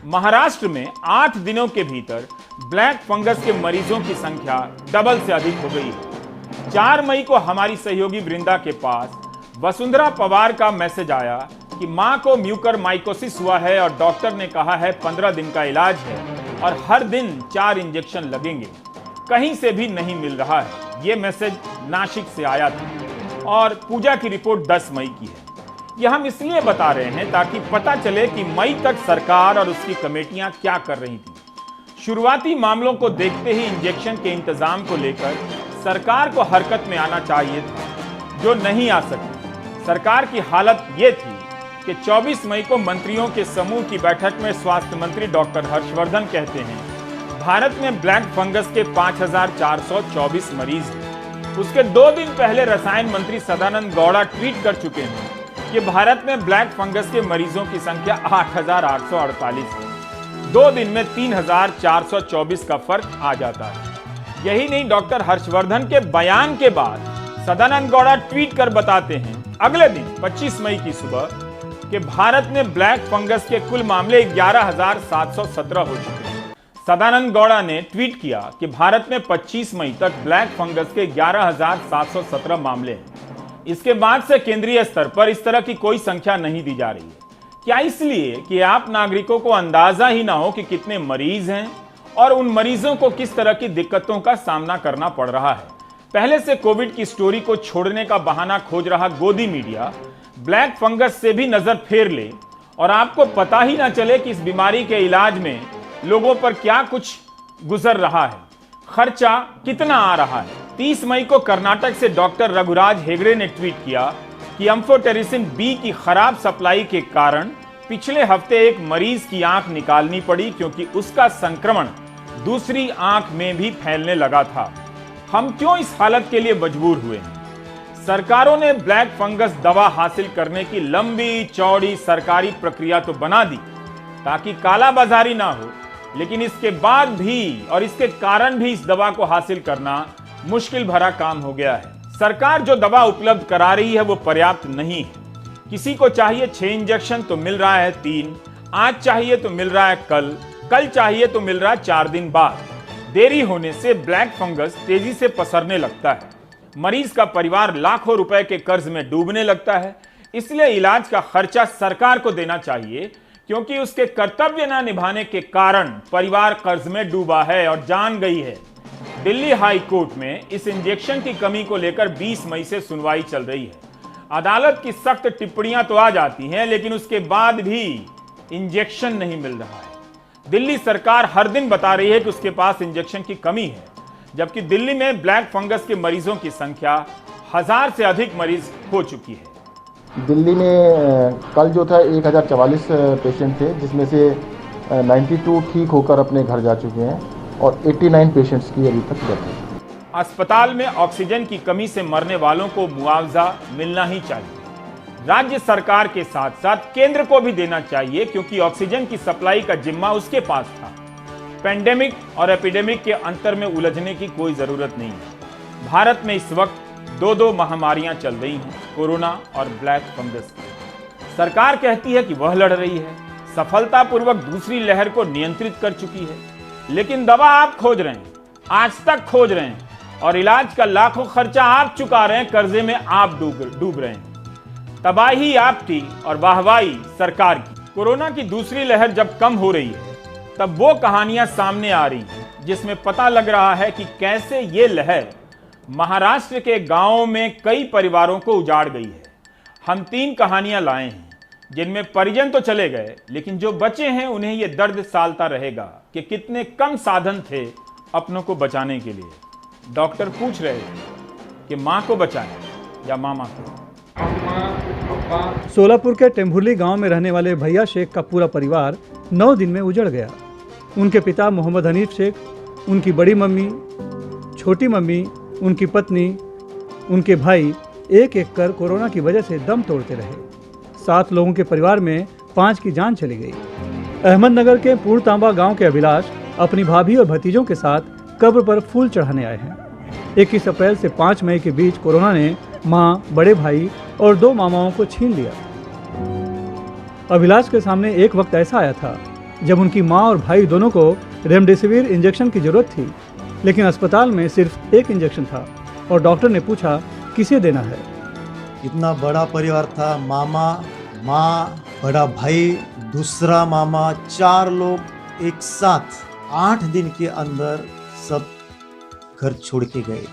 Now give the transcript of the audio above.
महाराष्ट्र में 8 दिनों के भीतर ब्लैक फंगस के मरीजों की संख्या डबल से अधिक हो गई है। 4 मई को हमारी सहयोगी वृंदा के पास वसुंधरा पवार का मैसेज आया कि मां को म्यूकरमाइकोसिस हुआ है और डॉक्टर ने कहा है 15 दिन का इलाज है और हर दिन 4 इंजेक्शन लगेंगे। कहीं से भी नहीं मिल रहा है। ये मैसेज नासिक से आया था और पूजा की रिपोर्ट 10 मई की है। यह हम इसलिए बता रहे हैं ताकि पता चले कि मई तक सरकार और उसकी कमेटियां क्या कर रही थी। शुरुआती मामलों को देखते ही इंजेक्शन के इंतजाम को लेकर सरकार को हरकत में आना चाहिए था, जो नहीं आ सकी। सरकार की हालत ये थी कि 24 मई को मंत्रियों के समूह की बैठक में स्वास्थ्य मंत्री डॉक्टर हर्षवर्धन कहते हैं भारत में ब्लैक फंगस के 5424 मरीज हैं। उसके 2 दिन पहले रसायन मंत्री सदानंद गौड़ा ट्वीट कर चुके हैं कि भारत में ब्लैक फंगस के मरीजों की संख्या 8848 है। 2 दिन में 3424 का फर्क आ जाता है। यही नहीं, डॉक्टर हर्षवर्धन के बयान के बाद सदानंद गौड़ा ट्वीट कर बताते हैं अगले दिन 25 मई की सुबह कि भारत में ब्लैक फंगस के कुल मामले 11,717 हो चुके हैं। सदानंद गौड़ा ने ट्वीट किया कि भारत में 25 मई तक ब्लैक फंगस के 11,717 मामले हैं। इसके बाद से केंद्रीय स्तर पर इस तरह की कोई संख्या नहीं दी जा रही है। क्या इसलिए कि आप नागरिकों को अंदाजा ही ना हो कि कितने मरीज हैं और उन मरीजों को किस तरह की दिक्कतों का सामना करना पड़ रहा है। पहले से कोविड की स्टोरी को छोड़ने का बहाना खोज रहा गोदी मीडिया ब्लैक फंगस से भी नजर फेर ले और आपको पता ही ना चले कि इस बीमारी के इलाज में लोगों पर क्या कुछ गुजर रहा है, खर्चा कितना आ रहा है। 30 मई को कर्नाटक से डॉक्टर रघुराज हेगड़े ने ट्वीट किया कि एम्फोटेरिसिन बी की खराब सप्लाई के कारण पिछले हफ्ते एक मरीज की आंख निकालनी पड़ी क्योंकि उसका संक्रमण दूसरी आंख में भी फैलने लगा था। हम क्यों इस हालत के लिए मजबूर हुए हैं? सरकारों ने ब्लैक फंगस दवा हासिल करने की लंबी चौड़ी सरकारी प्रक्रिया तो बना दी ताकि कालाबाजारी ना हो, लेकिन इसके बाद भी और इसके कारण भी इस दवा को हासिल करना मुश्किल भरा काम हो गया है। सरकार जो दवा उपलब्ध करा रही है वो पर्याप्त नहीं है। किसी को चाहिए 6 इंजेक्शन तो मिल रहा है 3, आज चाहिए तो मिल रहा है कल चाहिए तो मिल रहा है 4 दिन बाद। देरी होने से ब्लैक फंगस तेजी से पसरने लगता है। मरीज का परिवार लाखों रुपए के कर्ज में डूबने लगता है। इसलिए इलाज का खर्चा सरकार को देना चाहिए क्योंकि उसके कर्तव्य न निभाने के कारण परिवार कर्ज में डूबा है और जान गई है। दिल्ली हाई कोर्ट में इस इंजेक्शन की कमी को लेकर 20 मई से सुनवाई चल रही है। अदालत की सख्त टिप्पणियां तो आ जाती हैं, लेकिन उसके बाद भी इंजेक्शन नहीं मिल रहा है। दिल्ली सरकार हर दिन बता रही है कि उसके पास इंजेक्शन की कमी है, जबकि दिल्ली में ब्लैक फंगस के मरीजों की संख्या 1000 से अधिक मरीज हो चुकी है। दिल्ली में कल जो था 1044 पेशेंट थे, जिसमें से 92 ठीक होकर अपने घर जा चुके हैं और 89 पेशेंट्स की अभी तक डेथ है। अस्पताल में ऑक्सीजन की कमी से मरने वालों को मुआवजा मिलना ही चाहिए। राज्य सरकार के साथ साथ केंद्र को भी देना चाहिए क्योंकि ऑक्सीजन की सप्लाई का जिम्मा उसके पास था। पेंडेमिक और एपिडेमिक के अंतर में उलझने की कोई जरूरत नहीं है। भारत में इस वक्त 2 महामारियां चल रही हैं, कोरोना और ब्लैक फंगस की। सरकार कहती है कि वह लड़ रही है, सफलतापूर्वक दूसरी लहर को नियंत्रित कर चुकी है, लेकिन दवा आप खोज रहे हैं, आज तक खोज रहे हैं और इलाज का लाखों खर्चा आप चुका रहे हैं, कर्जे में आप डूब रहे हैं। तबाही आपकी और वाहवाही सरकार की। कोरोना की दूसरी लहर जब कम हो रही है तब वो कहानियां सामने आ रही हैं जिसमें पता लग रहा है कि कैसे ये लहर महाराष्ट्र के गांवों में कई परिवारों को उजाड़ गई है। हम 3 कहानियां लाए हैं जिनमें परिजन तो चले गए, लेकिन जो बचे हैं उन्हें यह दर्द सालता रहेगा कि कितने कम साधन थे अपनों को बचाने के लिए। डॉक्टर पूछ रहे थे कि मां को बचाएं या मामा को। सोलापुर के टेम्भुली गांव में रहने वाले भैया शेख का पूरा परिवार 9 दिन में उजड़ गया। उनके पिता मोहम्मद हनीफ शेख, उनकी बड़ी मम्मी, छोटी मम्मी, उनकी पत्नी, उनके भाई एक एक कर कोरोना की वजह से दम तोड़ते रहे। 7 लोगों के परिवार में 5 की जान चली गई। अहमदनगर के पूर्णतांबा गांव के अभिलाष अपनी भाभी और भतीजों के साथ कब्र पर फूल चढ़ाने आए हैं। 21 अप्रैल से 5 मई के बीच कोरोना ने मां, बड़े भाई और 2 मामाओं को छीन लिया। अभिलाष के सामने एक वक्त ऐसा आया था जब उनकी माँ और भाई दोनों को रेमडेसिविर इंजेक्शन की जरूरत थी, लेकिन अस्पताल में सिर्फ एक इंजेक्शन था और डॉक्टर ने पूछा किसे देना है। इतना बड़ा परिवार था, मामा, माँ, बड़ा भाई, दूसरा मामा, 4 लोग एक साथ 8 दिन के अंदर सब घर छोड़ के गए।